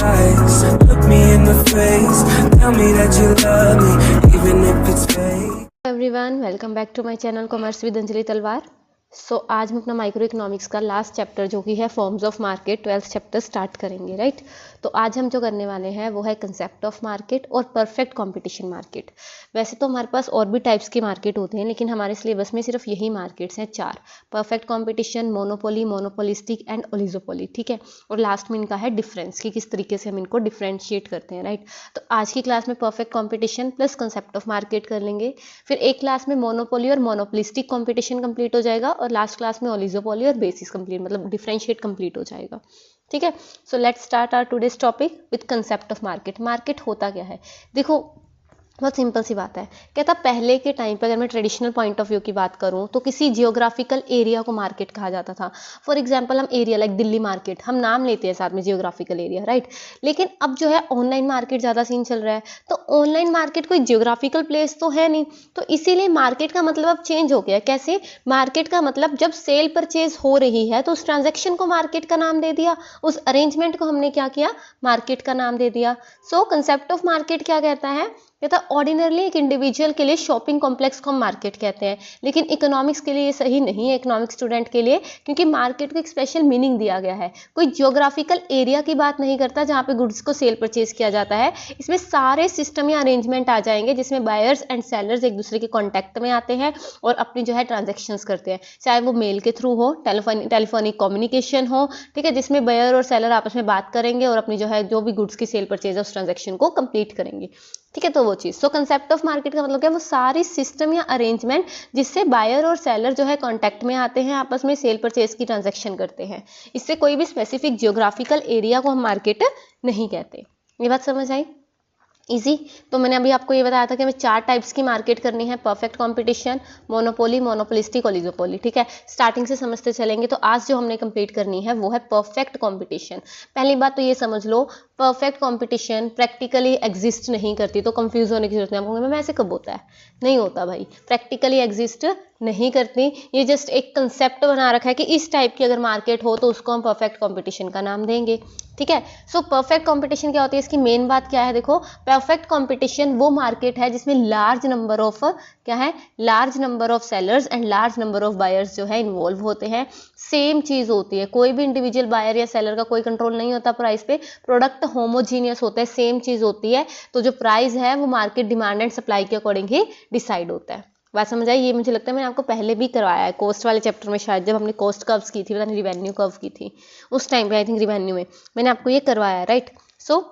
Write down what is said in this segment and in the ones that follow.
lies. Look me in the face, tell me that you love me, even if it's fake. Everyone, welcome back to my channel commerce with Anjali Talwar. आज हम अपना micro economics का last chapter जो कि है forms of market 12th chapter start करेंगे, right. तो आज हम जो करने वाले हैं वो है कंसेप्ट ऑफ मार्केट और परफेक्ट कंपटीशन मार्केट। वैसे तो हमारे पास और भी टाइप्स के मार्केट होते हैं, लेकिन हमारे सिलेबस में सिर्फ यही मार्केट्स हैं 4: perfect competition, monopoly, monopolistic and oligopoly, ठीक है। और लास्ट में इनका है डिफरेंस कि किस तरीके से हम इनको डिफ्रेंशिएट करते हैं, राइट। तो आज की क्लास में perfect competition plus concept of market कर लेंगे, फिर एक क्लास में मोनोपोली और मोनोपोलिस्टिक कंपटीशन कंप्लीट हो जाएगा, और लास्ट क्लास में ओलिगोपोली और बेसिस कंप्लीट मतलब डिफरेंशिएट कंप्लीट हो जाएगा, ठीक है। So let's start our today's topic with concept of market. Market होता क्या है, देखो बहुत सिंपल सी बात है। कहता पहले के टाइम पर अगर मैं ट्रेडिशनल पॉइंट ऑफ व्यू की बात करूं तो किसी जियोग्राफिकल एरिया को मार्केट कहा जाता था। फॉर एग्जांपल हम एरिया लाइक दिल्ली मार्केट हम नाम लेते हैं साथ में जियोग्राफिकल एरिया, राइट। लेकिन अब जो है ऑनलाइन मार्केट ज़्यादा सीन चल रहा है, तो ऑनलाइन मार्केट कोई जियोग्राफिकल प्लेस तो है नहीं, तो इसीलिए मार्केट का मतलब अब चेंज हो गया। कैसे? मार्केट का मतलब जब सेल परचेज हो रही है तो उस ट्रांजेक्शन को मार्केट का नाम दे दिया, उस अरेंजमेंट को हमने क्या किया, मार्केट का नाम दे दिया। सो कंसेप्ट ऑफ मार्केट क्या कहता है, कहता ऑर्डिनरली एक इंडिविजुअल के लिए शॉपिंग कॉम्प्लेक्स को हम मार्केट कहते हैं, लेकिन इकोनॉमिक्स के लिए ये सही नहीं है, इकोनॉमिक्स स्टूडेंट के लिए, क्योंकि मार्केट को एक स्पेशल मीनिंग दिया गया है। कोई जियोग्राफिकल एरिया की बात नहीं करता जहाँ पे गुड्स को सेल परचेज किया जाता है। इसमें सारे सिस्टम या अरेंजमेंट आ जाएंगे जिसमें बायर्स एंड सेलर्स एक दूसरे के कॉन्टैक्ट में आते हैं और अपनी जो है ट्रांजेक्शन्स करते हैं, चाहे वो मेल के थ्रू हो, टेलीफोनिक कम्युनिकेशन हो, ठीक है, जिसमें बायर और सेलर आपस में बात करेंगे और अपनी जो है जो भी गुड्स की सेल परचेज है उस ट्रांजेक्शन को कंप्लीट करेंगे, ठीक है। तो वो चीज़, सो कंसेप्ट ऑफ मार्केट का मतलब क्या, वो सारी सिस्टम या अरेंजमेंट जिससे बायर और सेलर जो है कांटेक्ट में आते हैं, आपस में सेल परचेज की ट्रांजैक्शन करते हैं। इससे कोई भी स्पेसिफिक जियोग्राफिकल एरिया को हम मार्केट नहीं कहते। ये बात समझ आई? इजी। तो मैंने अभी आपको ये बताया था कि हमें 4 टाइप्स की मार्केट करनी है: perfect competition, monopoly, monopolistic, oligopoly, ठीक है। स्टार्टिंग से समझते चलेंगे। तो आज जो हमने कंप्लीट करनी है वो है परफेक्ट कंपटीशन। पहली बात तो ये समझ लो, परफेक्ट कंपटीशन प्रैक्टिकली एग्जिस्ट नहीं करती, तो कंफ्यूज होने की जरूरत नहीं। आप कहोगे मैम ऐसे कब होता है? नहीं होता भाई, प्रैक्टिकली एग्जिस्ट नहीं करती। ये जस्ट एक कंसेप्ट बना रखा है कि इस टाइप की अगर मार्केट हो तो उसको हम परफेक्ट कंपटीशन का नाम देंगे, ठीक है। सो परफेक्ट कंपटीशन क्या होती है, इसकी मेन बात क्या है, देखो परफेक्ट कंपटीशन वो मार्केट है जिसमें लार्ज नंबर ऑफ क्या है, large number of sellers and large number of buyers जो है इन्वॉल्व होते हैं। सेम चीज होती है, कोई भी इंडिविजुअल बायर या सेलर का कोई कंट्रोल नहीं होता प्राइस पे, प्रोडक्ट होमोजीनियस होता है, सेम चीज होती है, तो जो प्राइस है वो मार्केट डिमांड एंड सप्लाई के अकॉर्डिंग ही डिसाइड होता है। बात समझ आई? ये मुझे लगता है मैंने आपको पहले भी करवाया है कॉस्ट वाले चैप्टर में, शायद जब हमने कॉस्ट कर्व्स की थी, पता नहीं रिवेन्यू कर्व की थी उस टाइम पे, आई थिंक रिवेन्यू में मैंने आपको ये करवाया है, right. So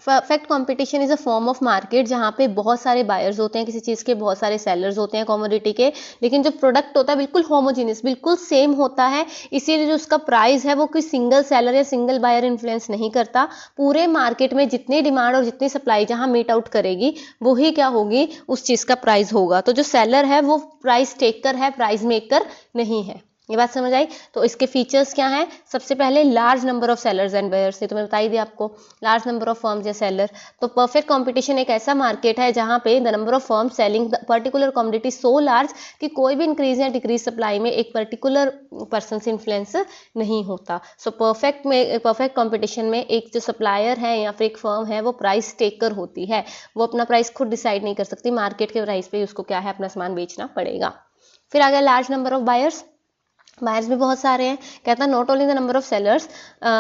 perfect competition is a form of market जहाँ पे बहुत सारे बायर्स होते हैं किसी चीज़ के, बहुत सारे सेलर्स होते हैं कमोडिटी के, लेकिन जो प्रोडक्ट होता है बिल्कुल होमोजीनियस, बिल्कुल सेम होता है। इसीलिए जो उसका प्राइस है वो कोई सिंगल सेलर या सिंगल बायर इन्फ्लुएंस नहीं करता। पूरे मार्केट में जितनी डिमांड और जितनी सप्लाई जहाँ मीट आउट करेगी वही क्या होगी, उस चीज़ का प्राइस होगा। तो जो सेलर है वो प्राइस टेकर है, प्राइस मेकर नहीं है। ये बात समझ आई? तो इसके फीचर्स क्या हैं? सबसे पहले large number of sellers and buyers, ये तो मैं बता ही दिया आपको, लार्ज नंबर ऑफ फर्म्स या सेलर। तो परफेक्ट कंपटीशन एक ऐसा मार्केट है जहां पे the number of firms selling the particular commodity so large कि कोई भी इंक्रीज या डिक्रीज सप्लाई में एक पर्टिकुलर पर्सन से इन्फ्लुएंस नहीं होता। सो परफेक्ट कंपटीशन में एक जो सप्लायर है या फिर एक फर्म है वो प्राइस टेकर होती है, वो अपना प्राइस खुद डिसाइड नहीं कर सकती, मार्केट के प्राइस पे उसको क्या है, अपना सामान बेचना पड़ेगा। फिर आ गया large number of buyers. Buyers भी बहुत सारे हैं। कहता है not only the number of sellers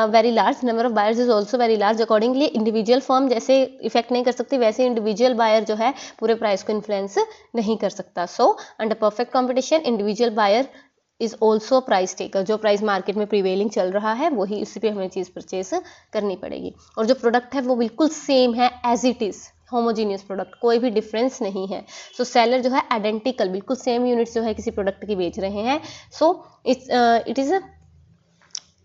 very large, number of buyers is also very large. Accordingly individual firm जैसे इफेक्ट नहीं कर सकती, वैसे इंडिविजुअल बायर जो है पूरे प्राइस को इन्फ्लुएंस नहीं कर सकता। So under perfect competition individual buyer is also price taker, जो प्राइस मार्केट में प्रिवेलिंग चल रहा है वही उसी पे हमें चीज़ परचेज करनी पड़ेगी, और जो प्रोडक्ट है वो बिल्कुल सेम है as it is, homogeneous product, कोई भी डिफरेंस नहीं है। सो सेलर जो है आइडेंटिकल, बिल्कुल सेम यूनिट्स जो है किसी प्रोडक्ट की बेच रहे हैं। So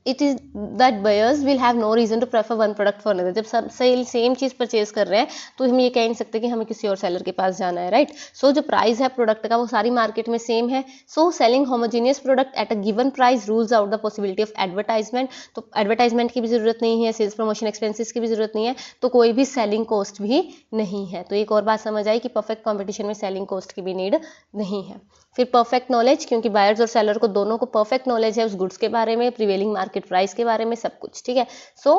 it is that buyers will have no reason to prefer one product for another. जब सब सेम चीज़ परचेज कर रहे हैं तो हम ये कह नहीं सकते कि हमें किसी और सेलर के पास जाना है, राइट। सो जो प्राइस है प्रोडक्ट का वो सारी मार्केट में सेम है। So selling homogeneous product at a given price rules out the possibility of advertisement. तो एडवर्टाइजमेंट की भी जरूरत नहीं है, सेल्स प्रमोशन एक्सपेंसेस की भी जरूरत नहीं है, तो कोई भी सेलिंग कॉस्ट भी नहीं है। तो एक और बात समझ आई कि परफेक्ट कॉम्पिटिशन में सेलिंग कॉस्ट की भी नीड नहीं है। फिर परफेक्ट नॉलेज, क्योंकि बायर्स और सेलर को दोनों को परफेक्ट नॉलेज है उस गुड्स के बारे में, प्रिवेलिंग मार्केट प्राइस के बारे में, सब कुछ, ठीक है। So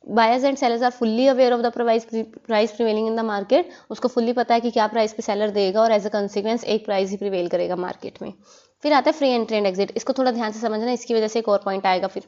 buyers and sellers are fully aware of the price prevailing in the market, उसको फुल्ली पता है कि क्या प्राइस पे सेलर देगा और एज अ कंसिक्वेंस एक प्राइस ही प्रिवेल करेगा मार्केट में। फिर आता है फ्री एंट्री एंड एग्जिट, इसको थोड़ा ध्यान से समझना, इसकी वजह से एक और पॉइंट आएगा। फिर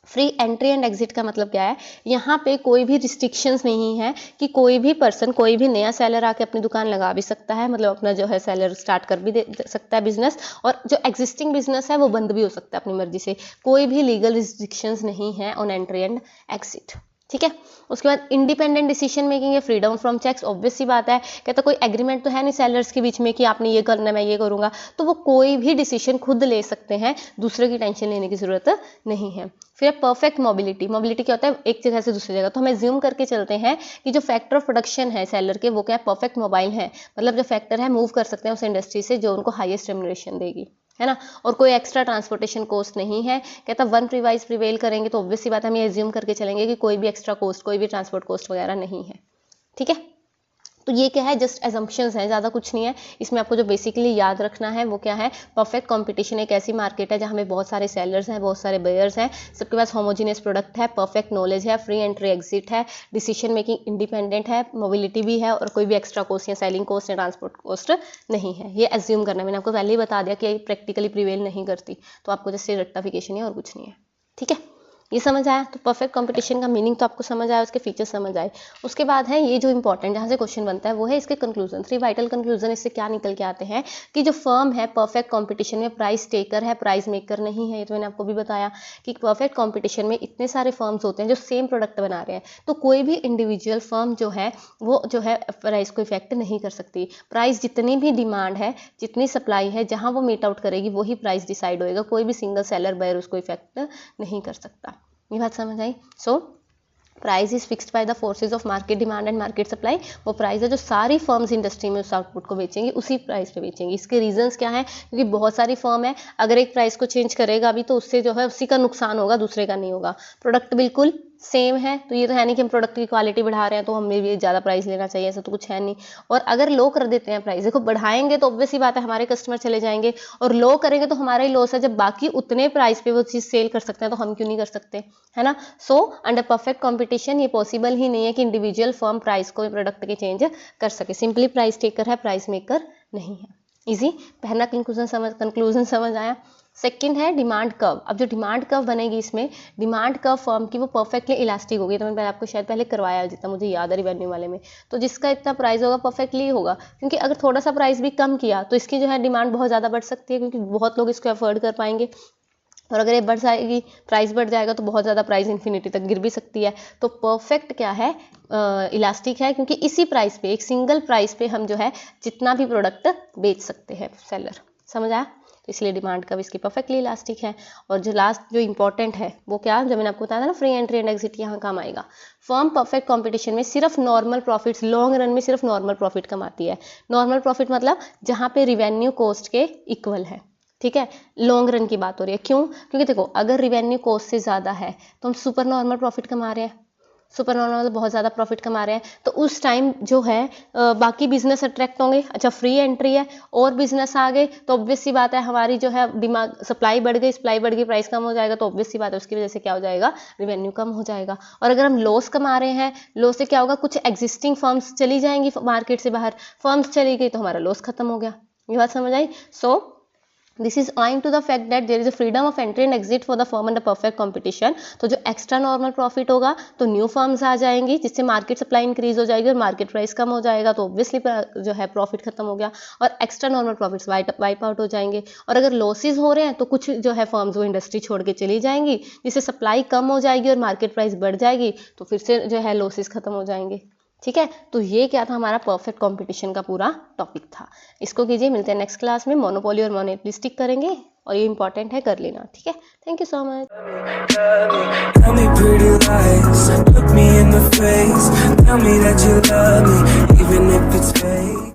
फ्री एंट्री एंड एग्जिट का मतलब क्या है, यहाँ पे कोई भी रिस्ट्रिक्शंस नहीं है कि कोई भी पर्सन, कोई भी नया सेलर आके अपनी दुकान लगा भी सकता है, मतलब अपना जो है सेलर स्टार्ट कर भी दे सकता है बिजनेस, और जो एग्जिस्टिंग बिजनेस है वो बंद भी हो सकता है अपनी मर्जी से। कोई भी लीगल रिस्ट्रिक्शंस नहीं है ऑन एंट्री एंड एग्जिट, ठीक है। उसके बाद इंडिपेंडेंट डिसीजन मेकिंग है, फ्रीडम फ्रॉम चेक्स, ऑब्वियस सी बात है, कहता कोई एग्रीमेंट तो है नहीं सेलर्स के बीच में कि आपने ये करना मैं ये करूंगा, तो वो कोई भी डिसीजन खुद ले सकते हैं, दूसरे की टेंशन लेने की जरूरत नहीं है। फिर परफेक्ट मोबिलिटी, मोबिलिटी क्या होता है, एक जगह से दूसरी जगह, तो हम एज्यूम करके चलते हैं कि जो फैक्टर ऑफ प्रोडक्शन है सेलर के वो क्या है, परफेक्ट मोबाइल है, मतलब जो फैक्टर है मूव कर सकते हैं उस इंडस्ट्री से जो उनको हाईएस्ट रेम्युनरेशन देगी, है ना, और कोई एक्स्ट्रा ट्रांसपोर्टेशन कॉस्ट नहीं है। कहता वन प्रिवाइज प्रिवेल करेंगे तो ऑब्वियस सी बात है, हम ये एज्यूम करके चलेंगे कि कोई भी एक्स्ट्रा कॉस्ट, कोई भी ट्रांसपोर्ट कॉस्ट वगैरह नहीं है, ठीक है। तो ये क्या है, जस्ट एजम्पशंस है, ज़्यादा कुछ नहीं है। इसमें आपको जो बेसिकली याद रखना है वो क्या है, परफेक्ट कंपटीशन एक ऐसी मार्केट है जहाँ में बहुत सारे सेलर्स हैं, बहुत सारे बायर्स हैं, सबके पास होमोजीनियस प्रोडक्ट है, परफेक्ट नॉलेज है, फ्री एंट्री एग्जिट है, डिसीजन मेकिंग इंडिपेंडेंट है, मोबिलिटी भी है, और कोई भी एक्स्ट्रा कॉस्ट या सेलिंग कॉस्ट या ट्रांसपोर्ट कॉस्ट नहीं है। ये एज्यूम करना, मैंने आपको पहले ही बता दिया कि प्रैक्टिकली प्रिवेल नहीं करती, तो आपको जैसे रेक्टिफिकेशन है और कुछ नहीं है, ठीक है। ये समझ आया, तो परफेक्ट कंपटीशन का मीनिंग तो आपको समझ आया, उसके फीचर्स समझ आए। उसके बाद है ये जो इंपॉर्टेंट जहाँ से क्वेश्चन बनता है वो है इसके कंक्लूजन, 3 वाइटल कंक्लूजन इससे क्या निकल के आते हैं कि जो फर्म है परफेक्ट कंपटीशन में प्राइस टेकर है, प्राइस मेकर नहीं है। ये तो मैंने आपको भी बताया कि परफेक्ट कंपटीशन में इतने सारे फर्म्स होते हैं जो सेम प्रोडक्ट बना रहे हैं, तो कोई भी इंडिविजुअल फर्म जो है वो जो है प्राइस को इफेक्ट नहीं कर सकती। प्राइस जितनी भी डिमांड है, जितनी सप्लाई है, जहाँ वो मीट आउट करेगी वही प्राइस डिसाइड होएगा, कोई भी सिंगल सेलर बायर उसको इफेक्ट नहीं कर सकता। ये बात समझ आई। So price is fixed by the forces of market demand and market supply, वो प्राइस है जो सारी फर्म्स इंडस्ट्री में उस आउटपुट को बेचेंगी उसी प्राइस पे बेचेंगी। इसके रीजंस क्या है, क्योंकि बहुत सारी फर्म है, अगर एक प्राइस को चेंज करेगा भी तो उससे जो है उसी का नुकसान होगा, दूसरे का नहीं होगा। प्रोडक्ट बिल्कुल सेम है, तो ये तो है नहीं कि हम प्रोडक्ट की क्वालिटी बढ़ा रहे हैं तो हमें भी ज़्यादा प्राइस लेना चाहिए, ऐसा तो कुछ है नहीं। और अगर लो कर देते हैं प्राइस, देखो बढ़ाएंगे तो ऑब्वियस ही बात है हमारे कस्टमर चले जाएंगे, और लो करेंगे तो हमारा ही लॉस है। जब बाकी उतने प्राइस पे वो चीज़ सेल कर सकते हैं तो हम क्यों नहीं कर सकते, है ना। सो अंडर परफेक्ट कंपटीशन ये पॉसिबल ही नहीं है कि इंडिविजुअल फर्म प्राइस को प्रोडक्ट के चेंज कर सके, सिंपली प्राइस टेकर है, प्राइस मेकर नहीं है। इजी, पहला कंक्लूजन समझ आया। सेकंड है डिमांड कर्व। अब जो डिमांड कर्व बनेगी इसमें, डिमांड कर्व फर्म की वो परफेक्टली इलास्टिक होगी, तो मैंने आपको शायद पहले करवाया जितना मुझे याद है रिवेन्यू वाले में, तो जिसका इतना प्राइस होगा परफेक्टली होगा, क्योंकि अगर थोड़ा सा प्राइस भी कम किया तो इसकी जो है डिमांड बहुत ज़्यादा बढ़ सकती है, क्योंकि बहुत लोग इसको अफोर्ड कर पाएंगे, और अगर ये बढ़ जाएगी, प्राइस बढ़ जाएगा तो बहुत ज़्यादा प्राइस इन्फिनिटी तक गिर भी सकती है। तो परफेक्ट क्या है, इलास्टिक है, क्योंकि इसी प्राइस पे, एक सिंगल प्राइस पे हम जो है जितना भी प्रोडक्ट बेच सकते हैं सेलर, समझ आया। तो इसलिए डिमांड का भी इसकी परफेक्टली इलास्टिक है। और जो लास्ट जो इंपॉर्टेंट है वो क्या, जब मैंने आपको बताया था ना फ्री एंट्री एंड एग्जिट, यहाँ काम आएगा। फर्म परफेक्ट कंपटीशन में सिर्फ नॉर्मल प्रॉफिट्स, लॉन्ग रन में सिर्फ नॉर्मल प्रॉफिट कमाती है। नॉर्मल प्रॉफिट मतलब जहाँ पे रिवेन्यू कॉस्ट के इक्वल है, ठीक है, लॉन्ग रन की बात हो रही है। क्यों, क्योंकि देखो अगर रिवेन्यू कॉस्ट से ज़्यादा है तो हम सुपर नॉर्मल प्रॉफिट कमा रहे हैं, सुपर नॉर्मल मतलब बहुत ज़्यादा प्रॉफिट कमा रहे हैं, तो उस टाइम जो है बाकी बिजनेस अट्रैक्ट होंगे। अच्छा फ्री एंट्री है और बिजनेस आ गए तो ऑब्वियस सी बात है हमारी जो है डिमांड, सप्लाई बढ़ गई, प्राइस कम हो जाएगा, तो ऑब्वियस सी बात है उसकी वजह से क्या हो जाएगा, रिवेन्यू कम हो जाएगा। और अगर हम लॉस कमा रहे हैं, लॉस से क्या होगा, कुछ एग्जिस्टिंग फर्म्स चली जाएंगी मार्केट से बाहर, फर्म्स चली गई तो हमारा लॉस खत्म हो गया। ये बात समझ आई। So this is owing to the fact that there is a freedom of entry and exit for the firm under perfect competition। तो जो एक्स्ट्रा नॉर्मल प्रॉफिट होगा तो न्यू फर्म्स आ जाएंगी, जिससे मार्केट सप्लाई इंक्रीज हो जाएगी और मार्केट प्राइस कम हो जाएगा, तो ऑब्वियसली जो है प्रॉफिट खत्म हो गया और extra normal profits wipe out हो जाएंगे। और अगर लॉसेज हो रहे हैं तो कुछ जो है फर्म्स वो इंडस्ट्री छोड़ के चली जाएंगी, जिससे सप्लाई कम हो जाएगी और मार्केट प्राइस बढ़ जाएगी, तो फिर से जो है लॉसेज खत्म हो जाएंगे। ठीक है, तो ये क्या था, हमारा परफेक्ट कंपटीशन का पूरा टॉपिक था। इसको कीजिए, मिलते हैं नेक्स्ट क्लास में, मोनोपोली और मोनोपोलिस्टिक करेंगे, और ये इंपॉर्टेंट है, कर लेना। ठीक है, thank you so much. Tell me pretty lies, look me in the face, tell me that you love me, even if it's fake.